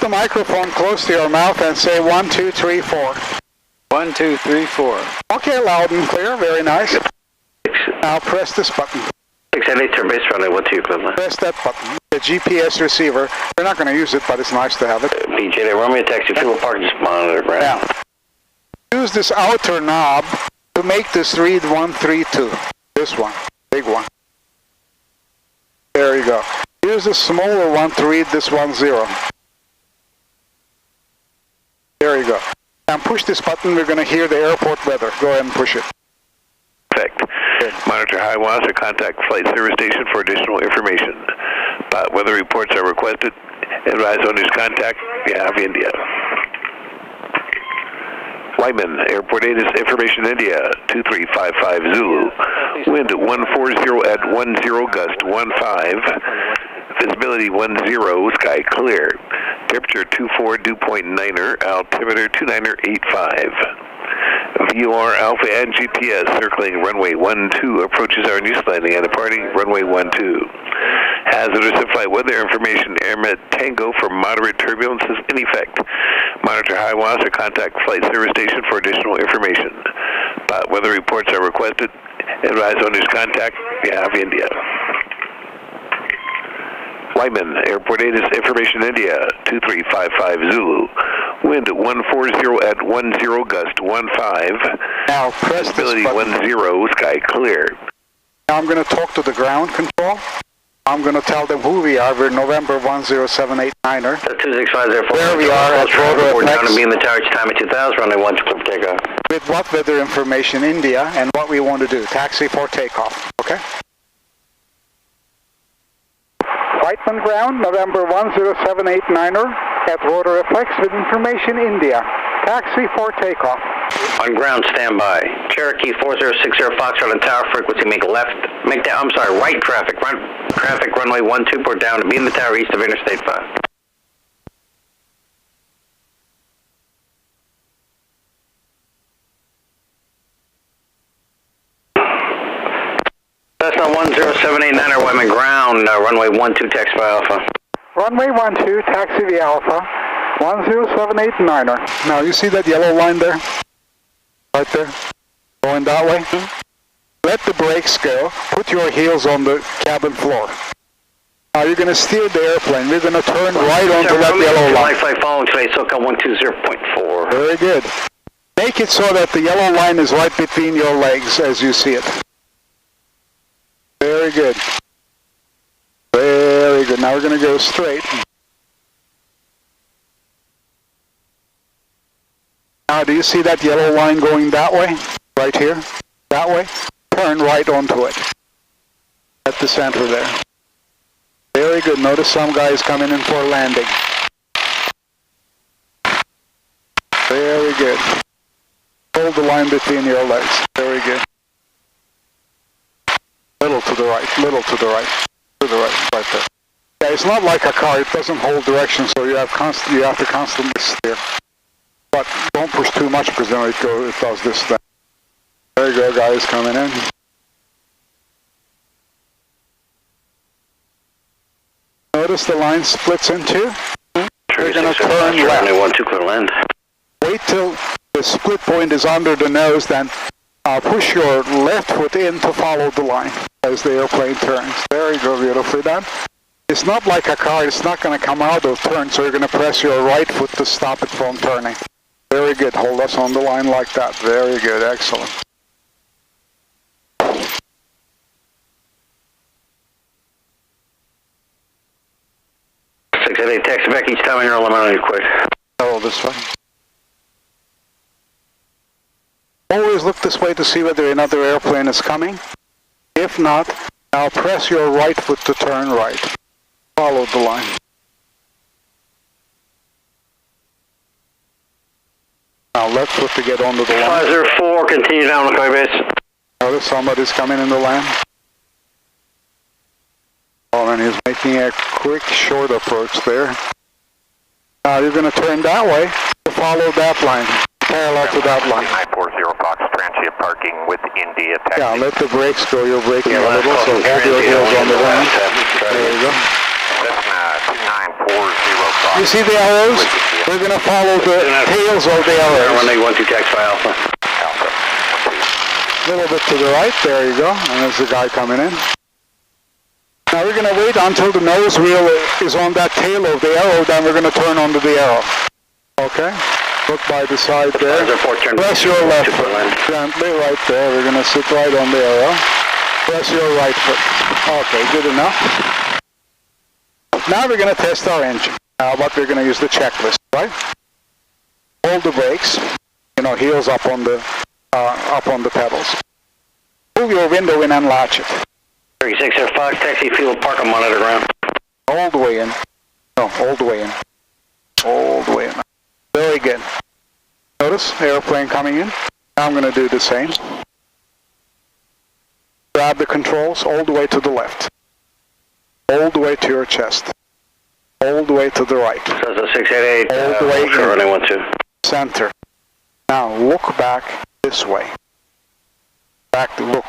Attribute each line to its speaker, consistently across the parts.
Speaker 1: the microphone close to your mouth and say 1, 2, 3, 4.
Speaker 2: 1, 2, 3, 4.
Speaker 1: Okay, loud and clear. Very nice. Now press this button.
Speaker 3: 688 to base runway 12 equivalent.
Speaker 1: Press that button. The GPS receiver. We're not going to use it, but it's nice to have it.
Speaker 3: BJ, Romeo taxi, fuel park, just monitor, right?
Speaker 1: Now, use this outer knob to make this read 132. This one. Big one. There you go. Use the smaller one to read this 10. There you go. Now push this button, we're going to hear the airport weather. Go ahead and push it.
Speaker 4: Perfect. Monitor Hiawassee, contact flight service station for additional information. Weather reports are requested. Advise owners contact Yav India. Lyman, Airport 8 is information India, 2355 Zulu. Wind 140 at 10, gust 15. Visibility 10, sky clear. Temperature 24, dew point 9er, altimeter 2985. VOR Alpha and GPS circling runway 12, approaches our new landing and departing runway 12. Hazardous in-flight weather information, AirMed Tango for moderate turbulence is in effect. Monitor Hiawassee, contact flight service station for additional information. Weather reports are requested. Advise owners contact Yav India. Lyman, Airport 8 is information India, 2355 Zulu. Wind 140 at 10, gust 15.
Speaker 1: Now press
Speaker 4: Visibility
Speaker 1: this button.
Speaker 4: 10, sky clear.
Speaker 1: Now I'm going to talk to the ground control. I'm going to tell them who we are. We're November 10789er.
Speaker 3: 26504.
Speaker 1: There we are at ROTOR F.
Speaker 3: Down to be in the tower, time at 2000, runway 12 for takeoff.
Speaker 1: With what weather information, India, and what we want to do. Taxi for takeoff. Okay? Whiteman ground, November 10789er at ROTOR FX with information, India. Taxi for takeoff.
Speaker 3: On ground, standby. Cherokee 4060 Foxtrot on tower frequency, make right traffic. Traffic runway 12, port down to be in the tower east of Interstate 5. Cessna 10789er, Whiteman ground, runway 12, taxi by Alpha.
Speaker 1: Runway 12, taxi via Alpha, 10789er. Now you see that yellow line there? Right there? Going that way? Let the brakes go. Put your heels on the cabin floor. Now you're going to steer the airplane. We're going to turn right onto that yellow line.
Speaker 3: Flight following today, SoCal 120.4.
Speaker 1: Very good. Make it so that the yellow line is right between your legs as you see it. Very good. Very good. Now we're going to go straight. Now do you see that yellow line going that way? Right here? That way? Turn right onto it. At the center there. Very good. Notice some guys coming in for landing. Very good. Hold the line between your legs. Very good. Little to the right, little to the right, right there. Yeah, it's not like a car, it doesn't hold direction, so you have to constantly steer. But don't push too much because then it does this thing. There you go, guys coming in. Notice the line splits in two. We're going to turn left. Wait till the split point is under the nose, then push your left foot in to follow the line as the airplane turns. There you go, beautifully done. It's not like a car, it's not going to come out of turn, so you're going to press your right foot to stop it from turning. Very good, hold us on the line like that. Very good, excellent.
Speaker 3: Taxi back each time you're on your quick.
Speaker 1: Oh, this way. Always look this way to see whether another airplane is coming. If not, now press your right foot to turn right. Follow the line. Now left foot to get onto the line.
Speaker 3: 504, continue down the base.
Speaker 1: Notice somebody's coming in the land. Oh, and he's making a quick short approach there. Now you're going to turn that way to follow that line. Parallel to that line.
Speaker 4: 940 Fox, transient parking with India taxi.
Speaker 1: Yeah, let the brakes go. You're braking a little, so hold your heels on the ground. There you go.
Speaker 4: Cessna 2940.
Speaker 1: You see the arrows? We're going to follow the tails of the arrows.
Speaker 3: Runway 12 taxi Alpha.
Speaker 4: Alpha.
Speaker 1: A little bit to the right, there you go, and there's the guy coming in. Now we're going to wait until the nose wheel is on that tail of the arrow, then we're going to turn onto the arrow. Okay? Look by the side there. Press your left foot. Gently right there, we're going to sit right on the arrow. Press your right foot. Okay, good enough. Now we're going to test our engine. But we're going to use the checklist, right? Hold the brakes, heels up on the pedals. Move your window in and latch it.
Speaker 3: 36 Air Fox, taxi fuel, park and monitor ground.
Speaker 1: All the way in. No, all the way in. All the way in. Very good. Notice airplane coming in. Now I'm going to do the same. Grab the controls all the way to the left. All the way to your chest. All the way to the right.
Speaker 3: So it's a 688.
Speaker 1: All the way in.
Speaker 3: Running 12.
Speaker 1: Center. Now look back this way. Back, look.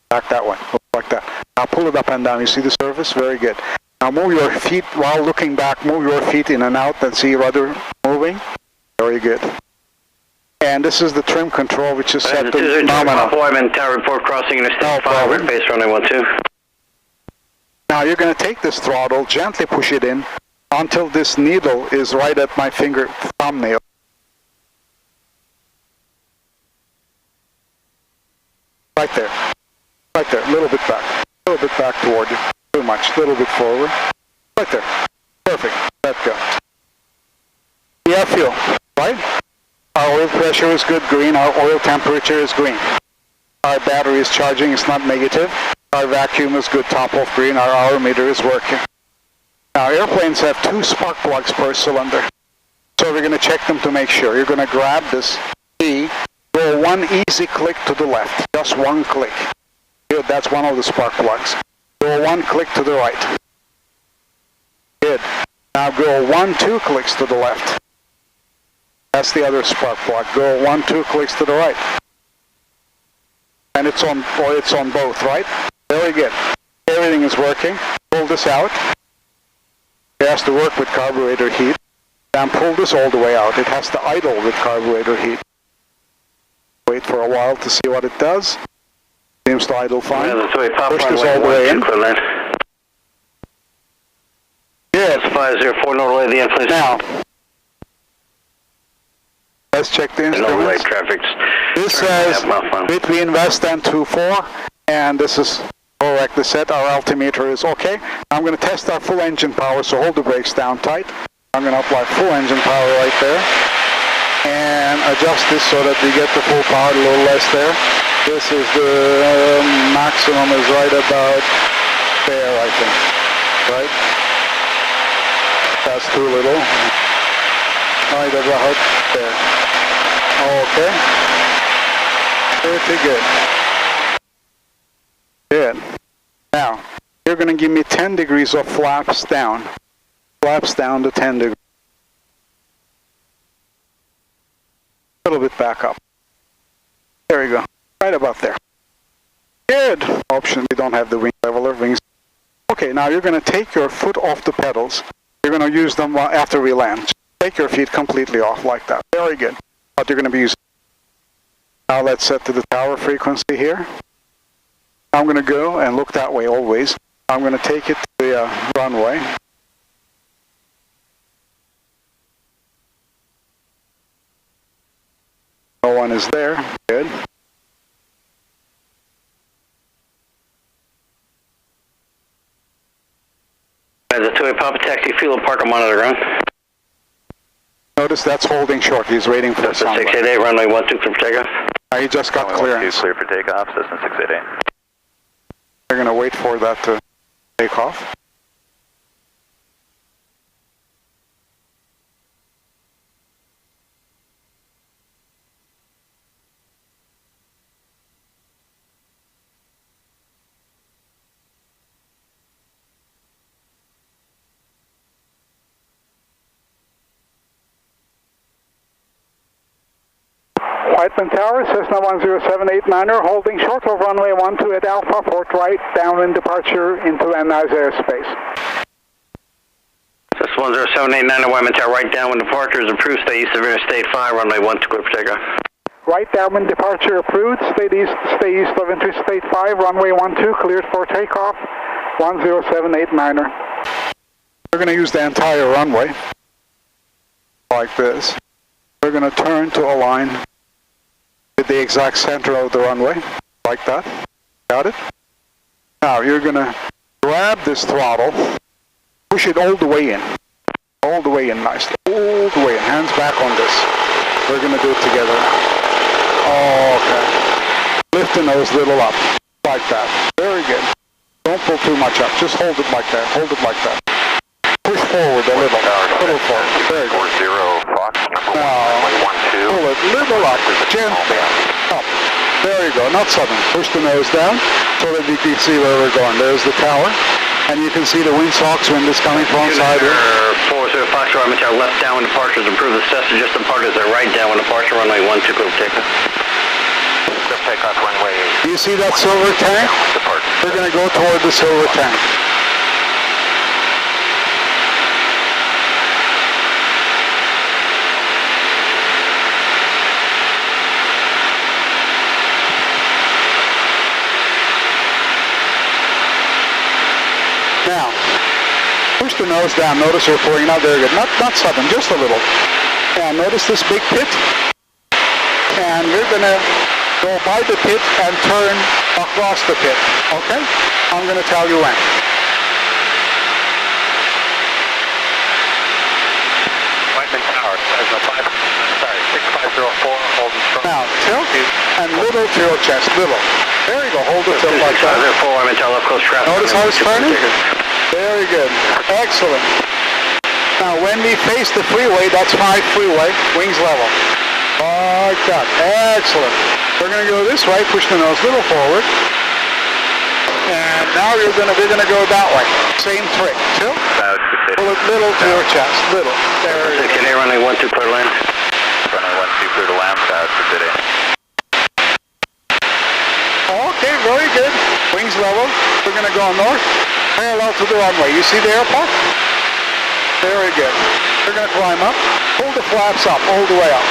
Speaker 1: Back that way. Look like that. Now pull it up and down. You see the surface? Very good. Now move your feet, while looking back, move your feet in and out and see rudder moving. Very good. And this is the trim control, which is set to nominal.
Speaker 3: Tower report crossing interstate 5, red base runway 12.
Speaker 1: Now you're going to take this throttle, gently push it in until this needle is right at my finger thumbnail. Right there, a little bit back toward you, too much, a little bit forward, right there, perfect, let go. We have fuel, right? Our oil pressure is good, green, our oil temperature is green. Our battery is charging, it's not negative. Our vacuum is good, top off green, our hour meter is working. Now airplanes have 2 spark plugs per cylinder, so we're going to check them to make sure. You're going to grab this key. Go one easy click to the left, just one click. Good, that's one of the spark plugs. Go one click to the right. Good. Now go 1-2 clicks to the left. That's the other spark plug. Go 1-2 clicks to the right. And it's on both, right? Very good. Everything is working. Pull this out. It has to work with carburetor heat. Then pull this all the way out. It has to idle with carburetor heat. Wait for a while to see what it does. Seems to idle fine. Push this all the way in.
Speaker 3: Yes. 504 Norway, the influence.
Speaker 1: Now, let's check the instruments. This says between West and 24, and this is correct. The set, our altimeter is okay. I'm going to test our full engine power, so hold the brakes down tight. I'm going to apply full engine power right there. And adjust this so that we get the full power, a little less there. This is the maximum is right about there, I think. Right? That's too little. Right about there. Okay. Pretty good. Good. Now, you're going to give me 10 degrees of flaps down. Flaps down to 10 degrees. A little bit back up. There you go. Right about there. Good. Option, we don't have the wing leveler. Wings. Okay, now you're going to take your foot off the pedals. You're going to use them after we land. Take your feet completely off like that. Very good. But you're going to be using. Now let's set to the tower frequency here. I'm going to go and look that way always. I'm going to take it to the runway. No one is there. Good.
Speaker 3: As a 2-way Papa taxi, fuel and park and monitor ground.
Speaker 1: Notice that's holding short. He's waiting for somebody.
Speaker 3: 688, runway 12 clear for takeoff.
Speaker 1: He just got clearance.
Speaker 4: Clear for takeoff, Cessna 688.
Speaker 1: They're going to wait for that to take off. Whiteman Tower, Cessna 10789er, holding short of runway 12 at Alpha, port right, downwind departure into NI's airspace.
Speaker 3: 1078 Wyman Tower, right downwind departure is approved, stay east of Interstate 5, runway 12, clear for takeoff.
Speaker 1: Right downwind departure approved, stay east of Interstate 5, runway 12, cleared for takeoff, 10789er. We're going to use the entire runway, like this. We're going to turn to align with the exact center of the runway, like that. Got it? Now you're going to grab this throttle, push it all the way in. All the way in nicely. All the way in. Hands back on this. We're going to do it together. Okay. Lift the nose a little up. Like that. Very good. Don't pull too much up. Just hold it like that. Hold it like that. Push forward a little. Little forward. Very good.
Speaker 4: 40 Fox,
Speaker 1: now, pull it little up. Gently up. There you go. Not sudden. Push the nose down so that you can see where we're going. There's the tower. And you can see the windsock wind is coming from side here.
Speaker 3: 40 Fox, Wyman Tower, left downwind departure is approved. The Cessna just departed is right downwind departure, runway 12, clear for takeoff.
Speaker 4: Clear takeoff, runway.
Speaker 1: Do you see that silver tank? We're going to go toward the silver tank. Now, push the nose down. Notice you're pouring out. Very good. Not sudden, just a little. And notice this big pit. And we're going to go by the pit and turn across the pit. Okay? I'm going to tell you when.
Speaker 4: Wyman Tower, 6504, holding strong.
Speaker 1: Now, tilt and little to your chest. Little. There you go. Hold the tilt like that.
Speaker 3: Wyman Tower, left close traffic.
Speaker 1: Notice how it's turning? Very good. Excellent. Now, when we face the freeway, that's 5 freeway, wings level. Like that. Excellent. We're going to go this way, push the nose a little forward. And now we're going to go that way. Same trick. Tilt. Pull it little to your chest. Little. There you go.
Speaker 3: Can runway 12, clear to land.
Speaker 4: Runway 12, clear to land, today.
Speaker 1: Okay, very good. Wings level. We're going to go north, parallel to the runway. You see the airport? Very good. We're going to climb up. Pull the flaps up, all the way up.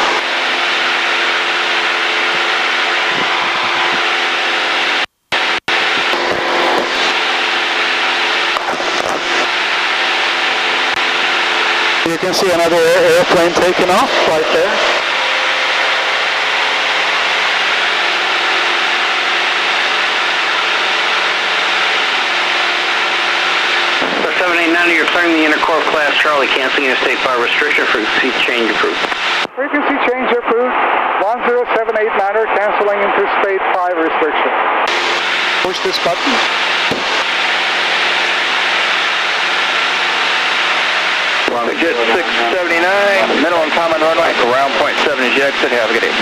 Speaker 1: You can see another airplane taking off right there.
Speaker 3: 789, you're clearing the intercorp class Charlie, canceling Interstate 5 restriction, frequency change approved.
Speaker 1: Frequency change approved. 10789er, canceling Interstate 5 restriction. Push this button.
Speaker 2: Jet 679, minimum common runway, around point 7 is your exit. Have a good day.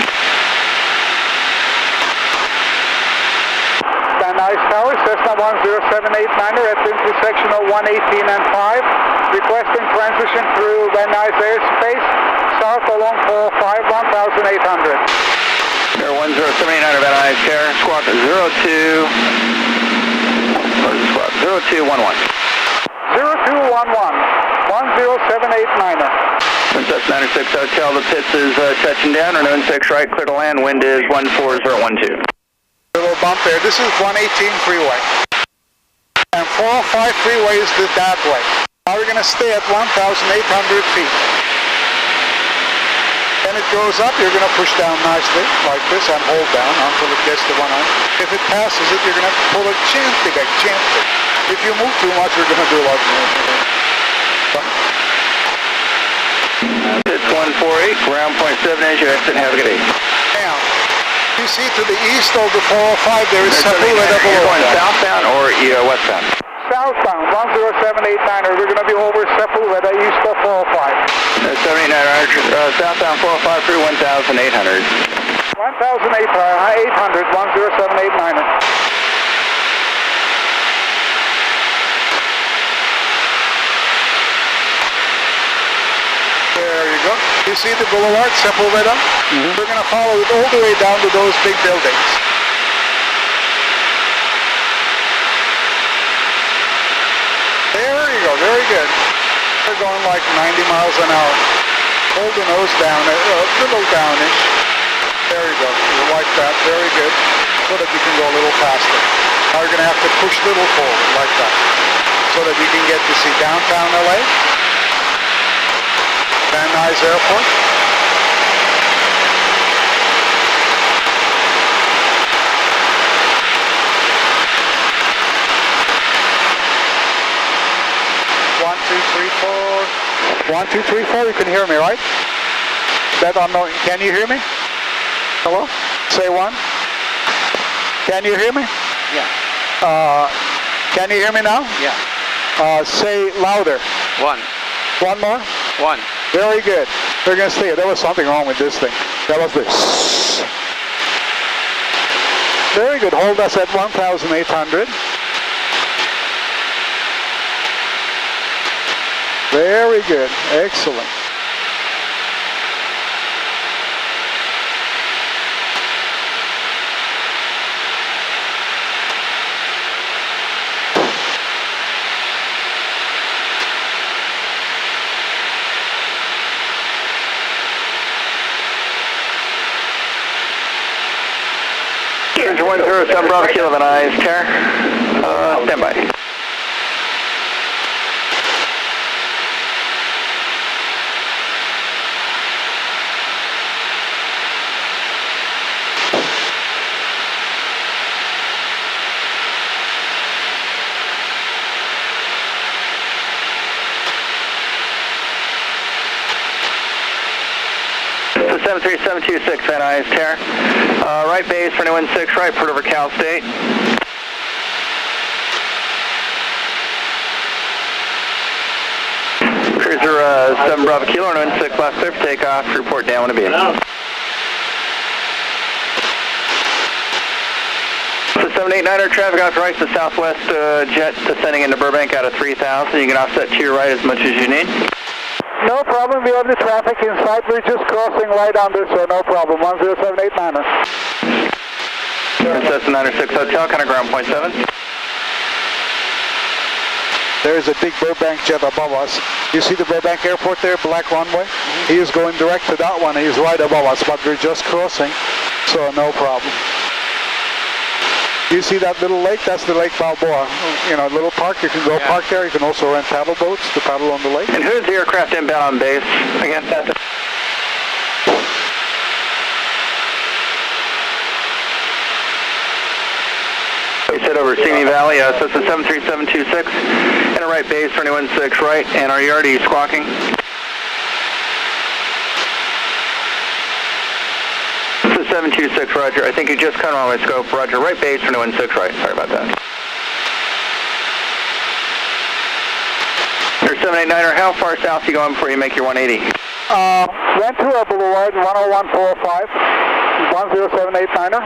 Speaker 1: Van Nuys Tower, Cessna 10789er at the intersection of 118 and 5. Requesting transition through Van Nuys airspace, south along 405, 1800.
Speaker 2: Air 10789er, Van Nuys Tower, squawk 02. Where's the squawk? 0211.
Speaker 1: 0211, 10789er.
Speaker 2: Princess 96 Hotel, the pits is touching down, or 96 right, clear to land, wind is 14012.
Speaker 1: Little bump there. This is 118 freeway. And 405 freeway is that way. Now we're going to stay at 1,800 feet. Then it goes up, you're going to push down nicely, like this, and hold down until it gets to 100. If it passes it, you're going to pull it gently back, gently. If you move too much, we're going to do a lot more.
Speaker 2: It's 148, ground point 7 is your exit, have a good day.
Speaker 1: Now, you see to the east of the 405, there is Sepulveda below.
Speaker 2: You're going southbound or westbound?
Speaker 1: Southbound, 10789er. We're going to be over Sepulveda, east of 405.
Speaker 2: 79, southbound 405 through 1,800.
Speaker 1: 1,800, 10789er. There you go. You see the boulevard, Sepulveda? Mm-hmm. We're going to follow it all the way down to those big buildings. There you go, very good. we're going like 90 miles an hour. Hold the nose down, a little downish. There you go, like that, very good. So that you can go a little faster. Now you're going to have to push a little forward, like that. So that you can get to see downtown LA. Van Nuys Airport. One, two, three, four. You can hear me, right? That unknown. Can you hear me? Hello? Say one. Can you hear me?
Speaker 2: Yeah.
Speaker 1: Can you hear me now?
Speaker 2: Yeah.
Speaker 1: Say louder.
Speaker 2: One.
Speaker 1: One more.
Speaker 2: One.
Speaker 1: Very good. We're going to stay. There was something wrong with this thing. That was this. Very good. Hold us at 1,800. Very good. Excellent.
Speaker 2: Engine 107 Bravo Kilo Van Nuys, Terra. Stand by. So 73726 Van Nuys, Terra. Right base for 16 right, port over Cal State. Cruiser 7 Bravo Kilo, 16 left clear for takeoff, report down to beam. So 789er traffic off right to southwest jet descending into Burbank out of 3000. You can offset to your right as much as you need.
Speaker 1: No problem. We have the traffic inside. We're just crossing right under, so no problem. 10789er.
Speaker 2: Cessna 906 Hotel, kind of ground point 7.
Speaker 1: There's a big Burbank jet above us. You see the Burbank Airport there, black runway? He is going direct to that one. He's right above us, but we're just crossing, so no problem. You see that little lake? That's the Lake Balboa. You know, little park. You can go park there. You can also rent paddle boats to paddle on the lake.
Speaker 2: And who's the aircraft inbound on base? Again, that's we said over Simi Valley, so it's a 73726 and a right base for 16 right. And are you already squawking? This is 726 Roger. I think you just cut on my scope. Roger, right base for 16 right. Sorry about that. You're 789er, how far south are you going before you make your 180?
Speaker 1: Ventura Boulevard, 101-405, 10789er.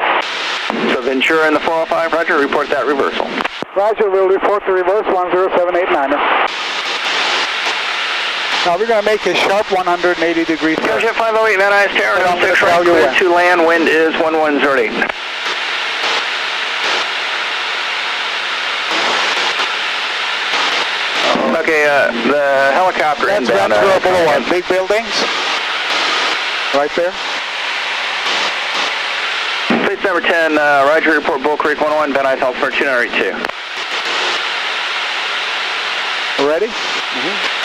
Speaker 2: So Ventura in the 405, Roger, report that reversal.
Speaker 1: Roger, we'll report the reverse, 10789er. Now we're going to make a sharp 180-degree turn.
Speaker 2: Jet 508, Van Nuys, Terra, 16 right, clear to land, wind is 1108. Okay, the helicopter
Speaker 1: that's
Speaker 2: inbound.
Speaker 1: Ventura Boulevard, big buildings, right there.
Speaker 2: Base number 10, Roger, report Bull Creek 101, Van Nuys, Altimeter 2982.
Speaker 1: Ready?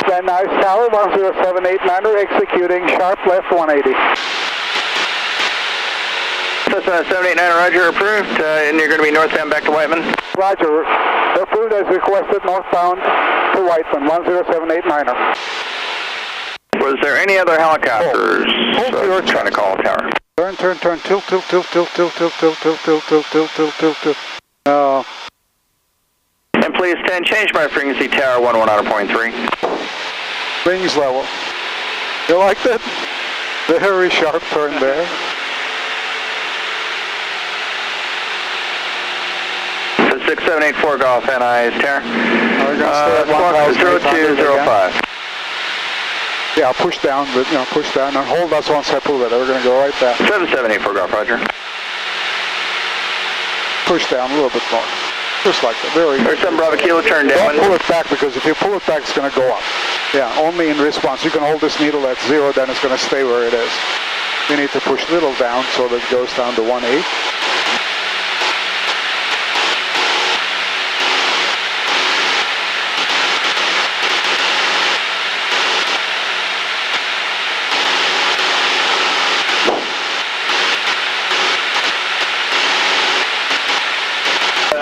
Speaker 1: Van Nuys Tower, 10789er, executing sharp left 180.
Speaker 2: Cessna 789er, Roger, approved, and you're going to be northbound back to Whiteman.
Speaker 1: Roger, approved as requested, northbound to Whiteman, 10789er.
Speaker 2: Was there any other helicopters trying to call tower?
Speaker 1: Turn, tilt. No.
Speaker 2: And please 10, change my frequency, tower 119.3.
Speaker 1: Wings level. You like that? Very sharp turn there.
Speaker 2: So 6784 Golf, Van Nuys, Terra.
Speaker 1: Squawk
Speaker 2: 0205.
Speaker 1: Yeah, push down, but push down and hold us once I pull it. We're going to go right back.
Speaker 2: 7784 Golf, Roger.
Speaker 1: Push down a little bit more. Just like that. Very good.
Speaker 2: There's some Bravo Kilo, turn down.
Speaker 1: Don't pull it back, because if you pull it back, it's going to go up. Yeah, only in response. You can hold this needle at 0, then it's going to stay where it is. You need to push little down so that it goes down to 1/8.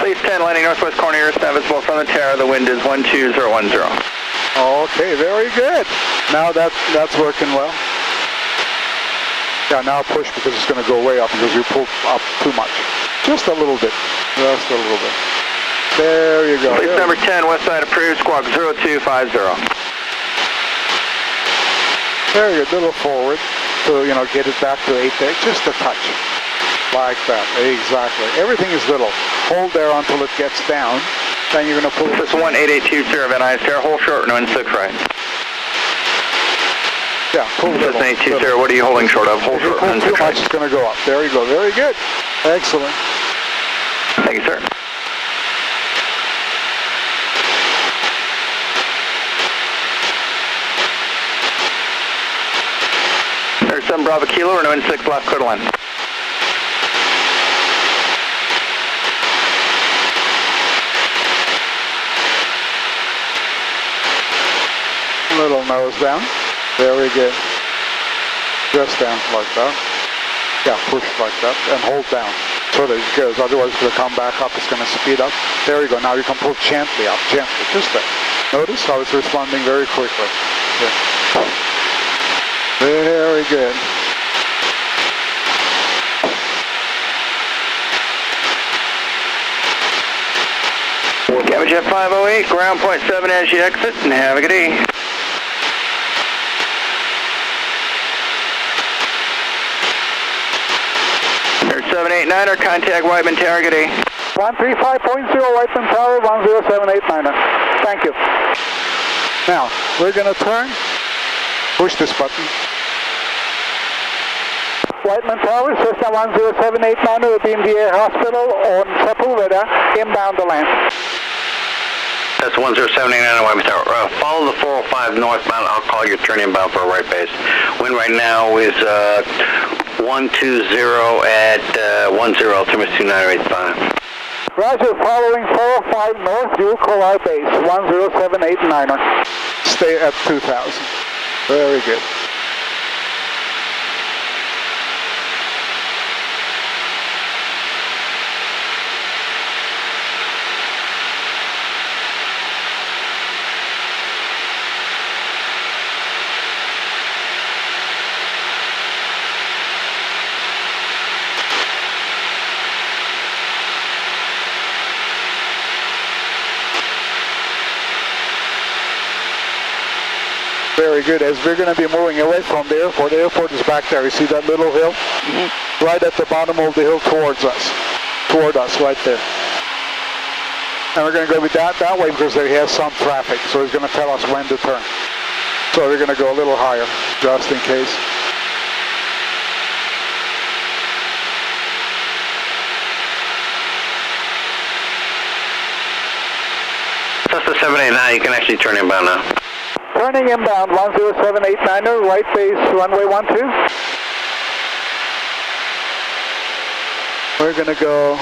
Speaker 2: Please 10, landing northwest corner, you're now visible from the tower. The wind is 12010.
Speaker 1: Okay, very good. Now that's working well. Yeah, now push because it's going to go way up because you pulled up too much. Just a little bit. Just a little bit. There you go.
Speaker 2: Please number 10, west side approved, squawk 0250.
Speaker 1: Very good. Little forward to, get it back to 8 there. Just a touch. Like that. Exactly. Everything is little. Hold there until it gets down. Then you're going to pull it.
Speaker 2: This is 18820, Van Nuys, hold short, no 6 right.
Speaker 1: Yeah, pull
Speaker 2: this is 820, what are you holding short of? Hold short,
Speaker 1: no 6 right. It's going to go up. There you go. Very good. Excellent.
Speaker 2: Thank you, sir. There's 7 Bravo Kilo, or no 6 left, clear to land.
Speaker 1: Little nose down. Very good. Just down like that. Yeah, push like that and hold down. So that it goes. Otherwise it's going to come back up. It's going to speed up. There you go. Now you can pull gently up. Gently. Just that. Notice how it's responding very quickly. Yeah. Very good.
Speaker 2: Jet 508, ground point 7 as you exit, and have a good day. There's 789er, contact Whiteman Tower, good day.
Speaker 1: 135.0 Whiteman Tower, 10789er. Thank you. Now, we're going to turn, push this button. Whiteman Tower, system 10789er will be in the Air Hospital on Sepulveda, inbound to land.
Speaker 3: That's 10789 Whiteman Tower. Follow the 405 northbound. I'll call your turn inbound for a right base. Wind right now is 120 at 10, altimeter 2985.
Speaker 1: Roger, following 405 north, you call our base, 10789er. Stay at 2000. Very good. Very good. As we're going to be moving away from the airport is back there. You see that little hill? Mm-hmm. Right at the bottom of the hill towards us. Toward us, right there. And we're going to go with that way because there has some traffic. So it's going to tell us when to turn. So we're going to go a little higher, just in case.
Speaker 3: That's the 789. You can actually turn inbound now.
Speaker 1: Turning inbound, 10789er, right base, runway 12. We're going to go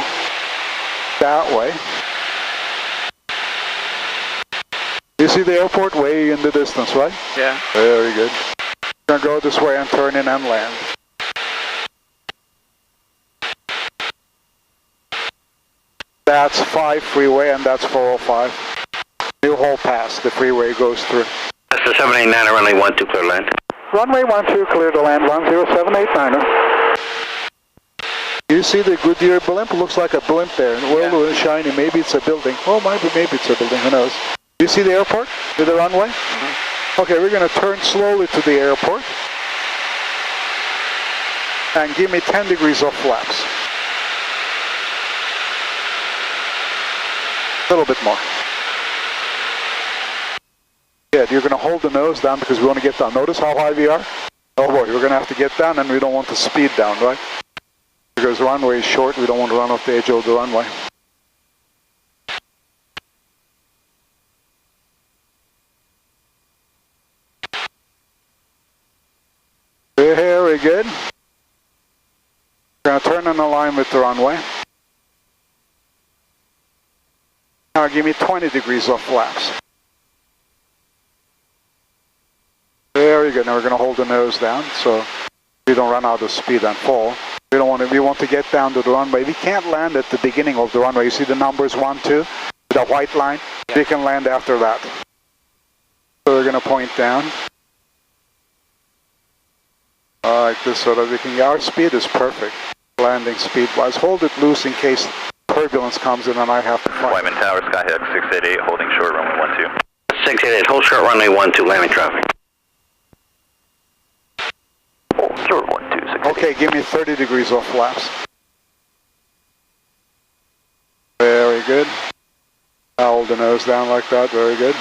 Speaker 1: that way. You see the airport way in the distance, right?
Speaker 2: Yeah.
Speaker 1: Very good. We're going to go this way and turn in and land. That's 5 freeway and that's 405. New whole pass, the freeway goes through.
Speaker 3: That's the 789, runway 12, clear to land.
Speaker 1: Runway 12, clear to land, 10789er. You see the Goodyear blimp? Looks like a blimp there. Well, shiny. Maybe it's a building. Oh, maybe it's a building. Who knows? You see the airport with the runway? Mm-hmm. Okay, we're going to turn slowly to the airport. And give me 10 degrees of flaps. A little bit more. Good. You're going to hold the nose down because we want to get down. Notice how high we are? Oh boy, we're going to have to get down and we don't want to speed down, right? Because the runway is short, we don't want to run off the edge of the runway. Very good. We're going to turn and align with the runway. Now give me 20 degrees of flaps. Very good. Now we're going to hold the nose down so we don't run out of speed and fall. We want to get down to the runway. We can't land at the beginning of the runway. You see the numbers 1, 2, the white line? We can land after that. So we're going to point down. Like this so that we can, our speed is perfect. Landing speed wise. Hold it loose in case turbulence comes in and I have to fly.
Speaker 5: Wyman Tower, Skyhawk 688, holding short runway 12.
Speaker 3: 688, hold short runway 12, landing traffic.
Speaker 5: Hold short 12,
Speaker 1: Okay, give me 30 degrees of flaps. Very good. Now hold the nose down like that, very good.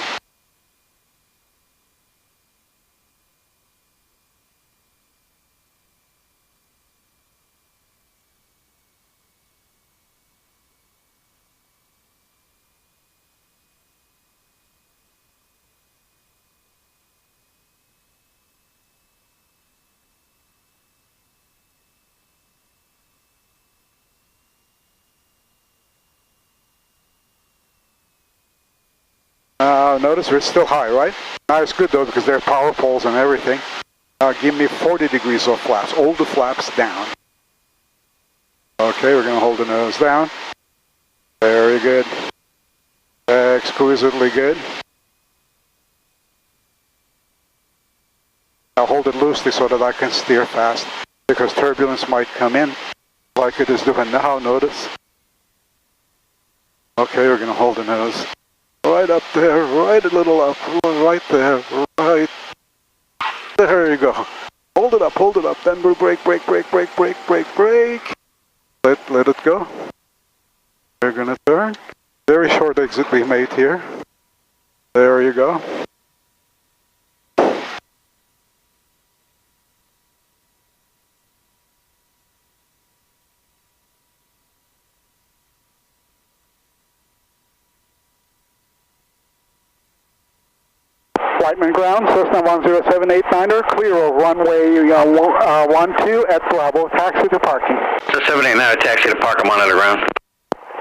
Speaker 1: Notice we're still high, right? Now it's good though because there are power poles and everything. Give me 40 degrees of flaps. Hold the flaps down. Okay, we're going to hold the nose down. Very good. Exquisitely good. Now hold it loosely so that I can steer fast because turbulence might come in like it is doing now, notice. Okay, we're going to hold the nose. Right up there, right a little up, right there, right. There you go. Hold it up, then we'll brake. Let it go. We're gonna turn. Very short exit we made here. There you go. Whiteman ground, Cessna 10789er, clear of runway 12 at Bravo, taxi to parking.
Speaker 3: So 789, taxi to park, I'm on the ground.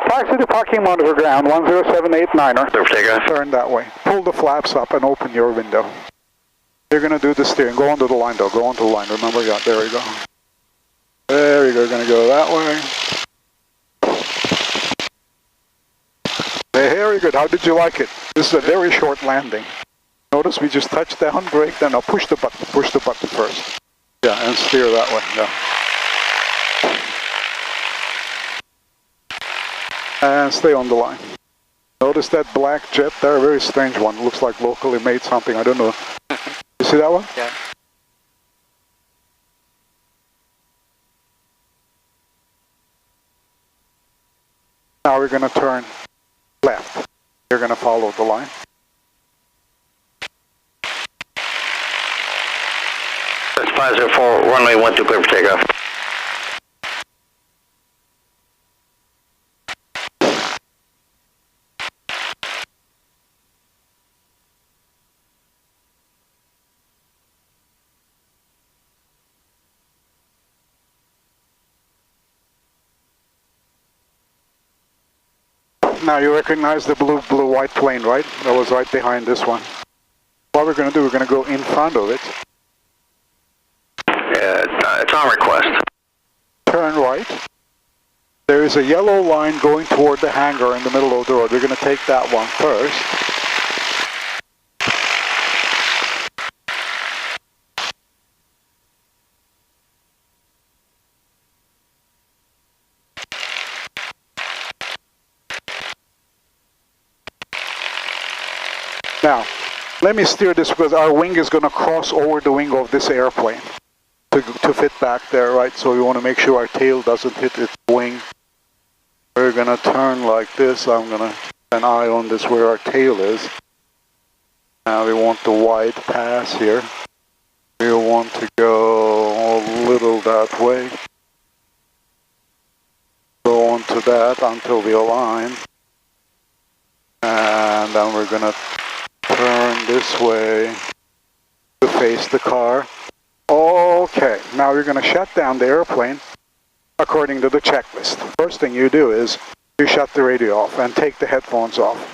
Speaker 1: Taxi to parking, monitor ground, 10789er.
Speaker 3: Clear for takeoff.
Speaker 1: Turn that way. Pull the flaps up and open your window. You're going to do the steering. Go onto the line though, go onto the line. Remember, yeah, there we go. There you go, going to go that way. Very good, how did you like it? This is a very short landing. Notice we just touch down, brake, then I'll push the button first. Yeah, and steer that way, yeah. And stay on the line. Notice that black jet there, a very strange one. Looks like locally made something, I don't know. You see that one?
Speaker 2: Yeah.
Speaker 1: Now we're going to turn left. You're going to follow the line.
Speaker 3: That's 504, runway 12, clear for takeoff.
Speaker 1: Now you recognize the blue-white plane, right? That was right behind this one. What we're going to do, we're going to go in front of it.
Speaker 3: Yeah, it's on request.
Speaker 1: Turn right. There is a yellow line going toward the hangar in the middle of the road. We're going to take that one first. Now, let me steer this because our wing is going to cross over the wing of this airplane to fit back there, right? So we want to make sure our tail doesn't hit its wing. We're going to turn like this. I'm going to keep an eye on this where our tail is. Now we want the wide pass here. We want to go a little that way. Go on to that until we align. And then we're going to turn this way to face the car. Okay. Okay, now you're going to shut down the airplane according to the checklist. First thing you do is you shut the radio off and take the headphones off.